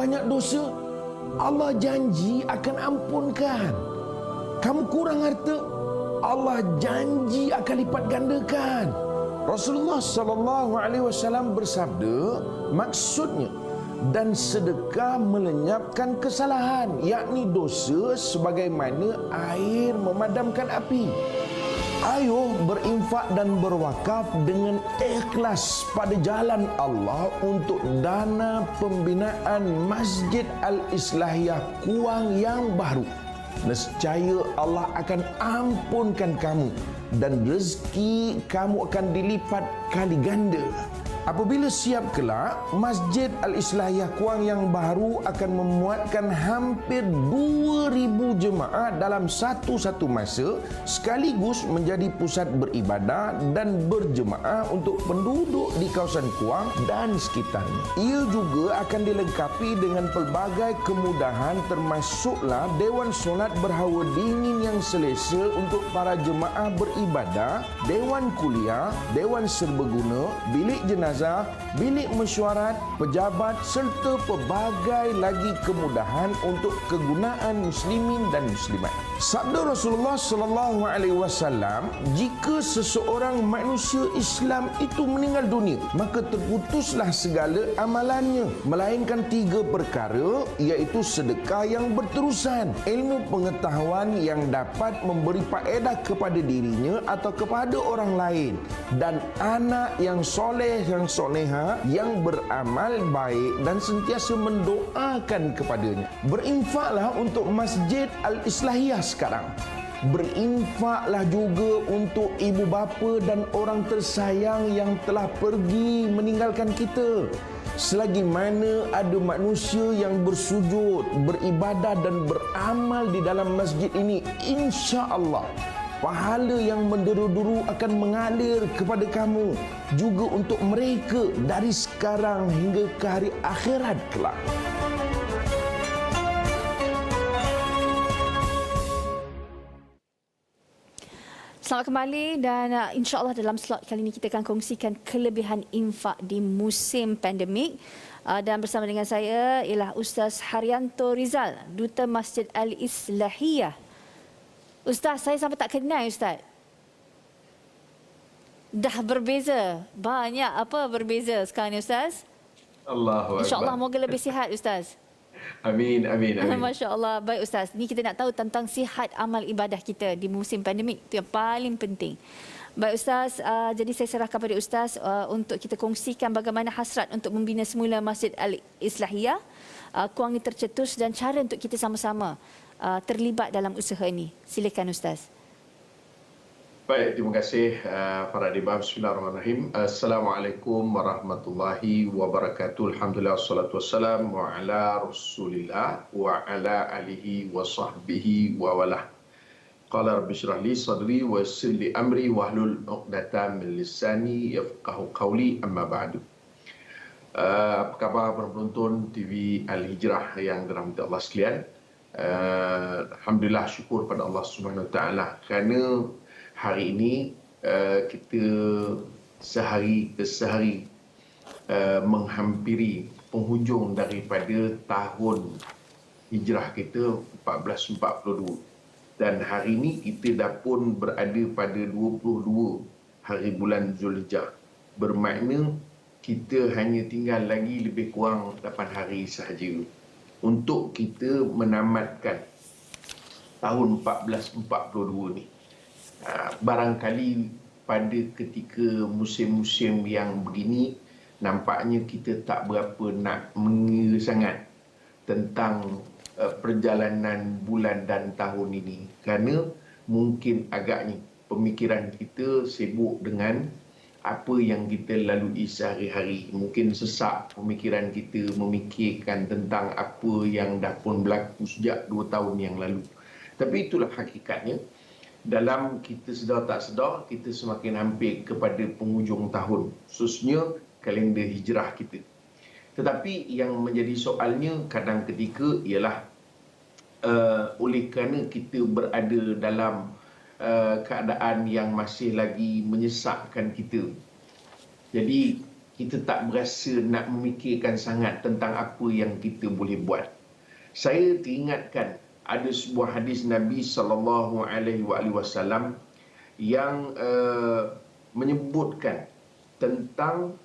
banyak dosa, Allah janji akan ampunkan. Kamu kurang harta, Allah janji akan lipat gandakan. Rasulullah sallallahu alaihi wasallam bersabda, maksudnya, dan sedekah melenyapkan kesalahan, yakni dosa sebagaimana air memadamkan api. Ayo berinfak dan berwakaf dengan ikhlas pada jalan Allah untuk dana pembinaan Masjid Al-Islahiyah Kuang yang baru. Nescaya Allah akan ampunkan kamu dan rezeki kamu akan dilipat kali ganda. Apabila siap kelak, Masjid Al-Islahiyah Kuang yang baru akan memuatkan hampir 2,000 jemaah dalam satu masa, sekaligus menjadi pusat beribadah dan berjemaah untuk penduduk di kawasan Kuang dan sekitarnya. Ia juga akan dilengkapi dengan pelbagai kemudahan, termasuklah Dewan Solat berhawa dingin yang selesa untuk para jemaah beribadah, Dewan Kuliah, Dewan Serbaguna, bilik jenazah, bilik mesyuarat, pejabat serta pelbagai lagi kemudahan untuk kegunaan muslimin dan muslimat. Sabda Rasulullah sallallahu alaihi wasallam, jika seseorang manusia Islam itu meninggal dunia, maka terputuslah segala amalannya, melainkan 3 perkara, iaitu sedekah yang berterusan, ilmu pengetahuan yang dapat memberi faedah kepada dirinya atau kepada orang lain, dan anak yang soleh yang soleha yang beramal baik dan sentiasa mendoakan kepadanya. Berinfaklah untuk Masjid Al-Islahiyah sekarang. Berinfaklah juga untuk ibu bapa dan orang tersayang yang telah pergi meninggalkan kita. Selagi mana ada manusia yang bersujud, beribadah dan beramal di dalam masjid ini, insya-Allah pahala yang menduru-duru akan mengalir kepada kamu, juga untuk mereka dari sekarang hingga ke hari akhirat kelak. Selamat kembali dan insya-Allah dalam slot kali ini kita akan kongsikan kelebihan infak di musim pandemik. Dan bersama dengan saya ialah Ustaz Haryanto Rizal, Duta Masjid Al-Islahiyah. Ustaz, saya sampai tak kenal Ustaz. Dah berbeza. Banyak apa berbeza sekarang ni Ustaz? Allahu Akbar. InsyaAllah moga lebih sihat Ustaz. Amin, amin, amin. Masya Allah. Baik Ustaz, ni kita nak tahu tentang sihat amal ibadah kita di musim pandemik. Itu yang paling penting. Baik Ustaz, jadi saya serahkan pada Ustaz untuk kita kongsikan bagaimana hasrat untuk membina semula Masjid Al-Islahiyah Kuang ini tercetus dan cara untuk kita sama-sama terlibat dalam usaha ini. Silakan Ustaz. Baik, terima kasih para dibab. Bismillahirrahmanirrahim. Assalamualaikum warahmatullahi wabarakatuh. Alhamdulillah wassalatu wassalam wa ala Rasulillah wa ala alihi wa sahbihi wa walah. Qala rabbi shrah li sadri wa yassir li amri wahlul 'uqdatam min lisani yafqahu qawli, amma ba'du. Apa khabar para penonton TV Al-Hijrah yang dirahmati Allah sekalian? Alhamdulillah, syukur pada Allah Subhanahu Wa Taala kerana hari ini kita sehari ke sehari menghampiri penghujung daripada tahun hijrah kita 1442, dan hari ini kita dah pun berada pada 22 hari bulan Zulhijjah, bermakna kita hanya tinggal lagi lebih kurang 8 hari sahaja untuk kita menamatkan tahun 1442 ni. Barangkali pada ketika musim-musim yang begini, nampaknya kita tak berapa nak mengira sangat tentang perjalanan bulan dan tahun ini, kerana mungkin agaknya pemikiran kita sibuk dengan apa yang kita lalui sehari-hari. Mungkin sesak pemikiran kita memikirkan tentang apa yang dah pun berlaku sejak 2 tahun yang lalu. Tapi itulah hakikatnya. Dalam kita sedar tak sedar, kita semakin hampir kepada penghujung tahun, khususnya kalender hijrah kita. Tetapi yang menjadi soalnya kadang ketika ialah oleh kerana kita berada dalam keadaan yang masih lagi menyesakkan kita. Jadi kita tak berasa nak memikirkan sangat tentang apa yang kita boleh buat. Saya teringatkan ada sebuah hadis Nabi SAW yang menyebutkan tentang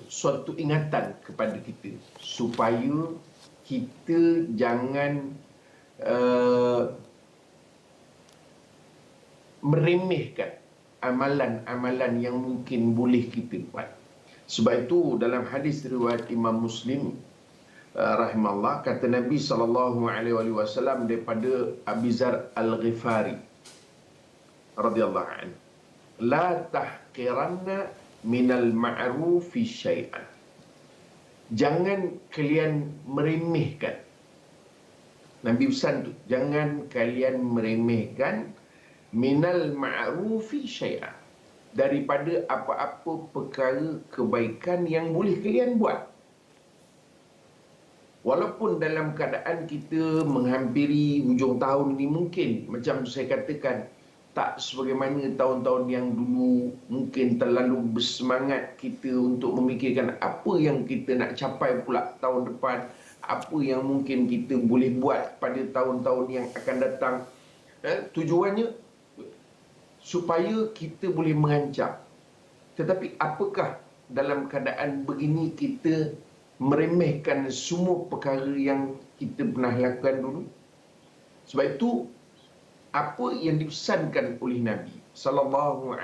suatu ingatan kepada kita supaya kita jangan meremehkan amalan-amalan yang mungkin boleh kita buat. Sebab itu dalam hadis riwayat Imam Muslim rahimahullah, kata Nabi SAW daripada Abi Zar Al-Ghifari radhiyallahu anhu, la tahqiranna minal ma'rufi syai'an. Jangan kalian meremehkan. Nabi pesan tu, jangan kalian meremehkan minal ma'rufi syai'an, daripada apa-apa perkara kebaikan yang boleh kalian buat. Walaupun dalam keadaan kita menghampiri hujung tahun ini, mungkin macam saya katakan, tak sebagaimana tahun-tahun yang dulu, mungkin terlalu bersemangat kita untuk memikirkan apa yang kita nak capai pula tahun depan, apa yang mungkin kita boleh buat pada tahun-tahun yang akan datang. Tujuannya supaya kita boleh merancang. Tetapi apakah dalam keadaan begini kita meremehkan semua perkara yang kita pernah lakukan dulu? Sebab itu apa yang dipesankan oleh Nabi SAW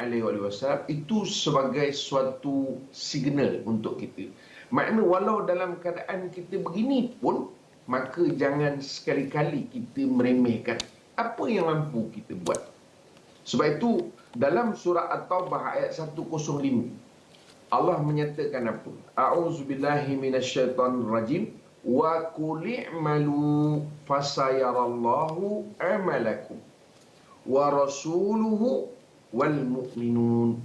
itu sebagai suatu signal untuk kita. Maknanya walau dalam keadaan kita begini pun, maka jangan sekali-kali kita meremehkan apa yang mampu kita buat. Sebab itu dalam surah At-Taubah ayat 105, Allah menyatakan apa? A'udzubillahi minasyaitonir rajim. Wa qul i'malu fasayarallahu amalakum wa rasuluhu wal mu'minun.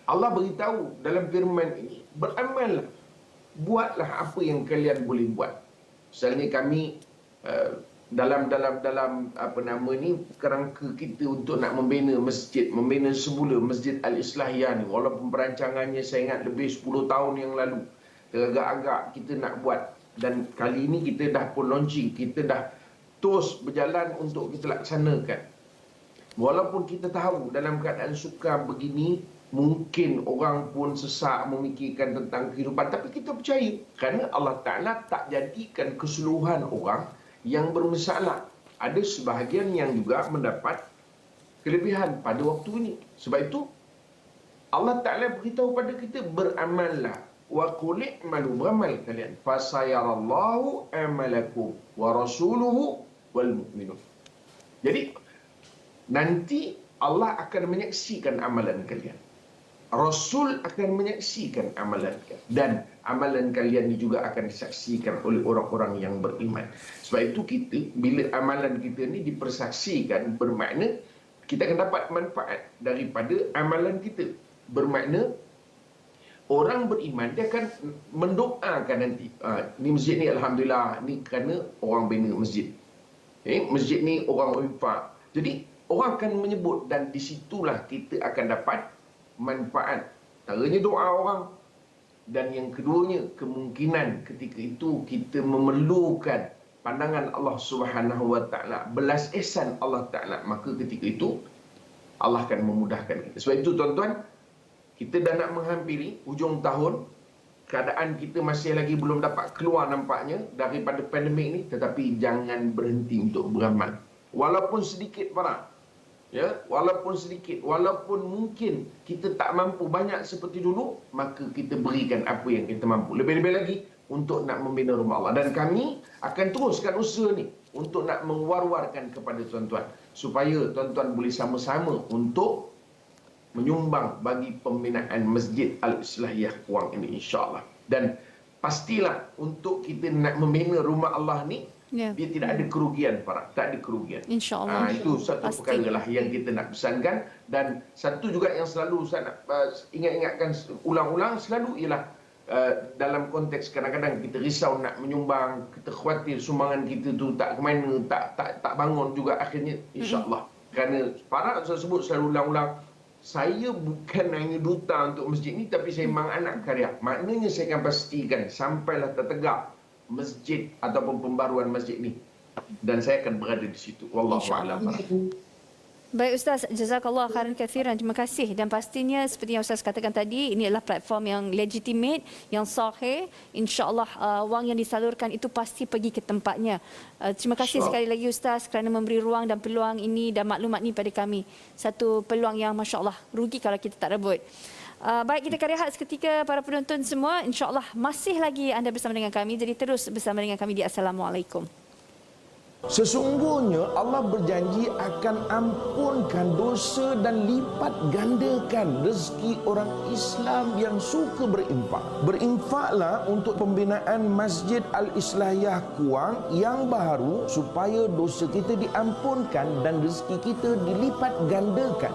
Allah beritahu dalam firman ini, beramallah, buatlah apa yang kalian boleh buat. Misalnya kami dalam apa nama ni, kerangka kita untuk nak membina masjid, membina semula Masjid Al-Islahiyah ni, walaupun perancangannya saya ingat lebih 10 tahun yang lalu, teragak-agak kita nak buat, dan kali ini kita dah pun launching, kita dah terus berjalan untuk kita laksanakan. Walaupun kita tahu dalam keadaan sukar begini, mungkin orang pun sesak memikirkan tentang kehidupan, tapi kita percaya kerana Allah Ta'ala tak jadikan keseluruhan orang yang bermasalah. Ada sebahagian yang juga mendapat kelebihan pada waktu ini. Sebab itu Allah Ta'ala beritahu pada kita, beramallah. Wa qul i'malu, beramal kalian. Fasayarallahu amalakum wa rasuluhu wal mu'minun. Jadi nanti Allah akan menyaksikan amalan kalian. Rasul akan menyaksikan amalan kalian. Dan amalan kalian ni juga akan disaksikan oleh orang-orang yang beriman. Sebab itu kita, bila amalan kita ni dipersaksikan, bermakna kita akan dapat manfaat daripada amalan kita. Bermakna orang beriman, dia akan mendoakan nanti. Ni masjid ni Alhamdulillah, ni kerana orang bina masjid. Masjid ni orang infak. Jadi orang akan menyebut, dan di situlah kita akan dapat manfaat. Antaranya doa orang. Dan yang keduanya, kemungkinan ketika itu kita memerlukan pandangan Allah Subhanahu Wa Taala, belas ihsan Allah Taala, maka ketika itu Allah akan memudahkan kita. Sebab itu tuan-tuan, kita dah nak menghampiri hujung tahun, keadaan kita masih lagi belum dapat keluar nampaknya daripada pandemik ni, tetapi jangan berhenti untuk beramal. Walaupun sedikit para, ya, walaupun sedikit, walaupun mungkin kita tak mampu banyak seperti dulu, maka kita berikan apa yang kita mampu. Lebih-lebih lagi untuk nak membina rumah Allah. Dan kami akan teruskan usaha ni untuk nak mewar-warkan kepada tuan-tuan, supaya tuan-tuan boleh sama-sama untuk menyumbang bagi pembinaan Masjid Al-Islahiyah Kuang ini, insya-Allah. Dan pastilah untuk kita nak membina rumah Allah ni, dia tidak ada kerugian, para, tak ada kerugian. InsyaAllah. Itu satu perkara lah yang kita nak pesankan. Dan satu juga yang selalu saya nak ingat-ingatkan ulang-ulang selalu ialah dalam konteks kadang-kadang kita risau nak menyumbang, kita khawatir sumbangan kita tu tak ke mana, tak bangun juga akhirnya, insya-Allah. Kerana para saya sebut selalu ulang-ulang, saya bukan hanya duta untuk masjid ni, tapi saya memang anak karya. Maknanya saya akan pastikan sampailah tertegak masjid ataupun pembaruan masjid ni. Dan saya akan berada di situ. Wallahu a'lam. Baik Ustaz, jazakallah khairan kathiran. Terima kasih. Dan pastinya seperti yang Ustaz katakan tadi, ini adalah platform yang legitimate, yang sahih. InsyaAllah wang yang disalurkan itu pasti pergi ke tempatnya. Terima kasih sekali lagi Ustaz kerana memberi ruang dan peluang ini dan maklumat ini pada kami. Satu peluang yang Masya Allah, rugi kalau kita tak rebut. Baik, kita akan rehat seketika para penonton semua. InsyaAllah masih lagi anda bersama dengan kami. Jadi terus bersama dengan kami di Assalamualaikum. Sesungguhnya Allah berjanji akan ampunkan dosa dan lipat gandakan rezeki orang Islam yang suka berinfak. Berinfaklah untuk pembinaan Masjid Al-Islahiyah Kuang yang baru supaya dosa kita diampunkan dan rezeki kita dilipat gandakan.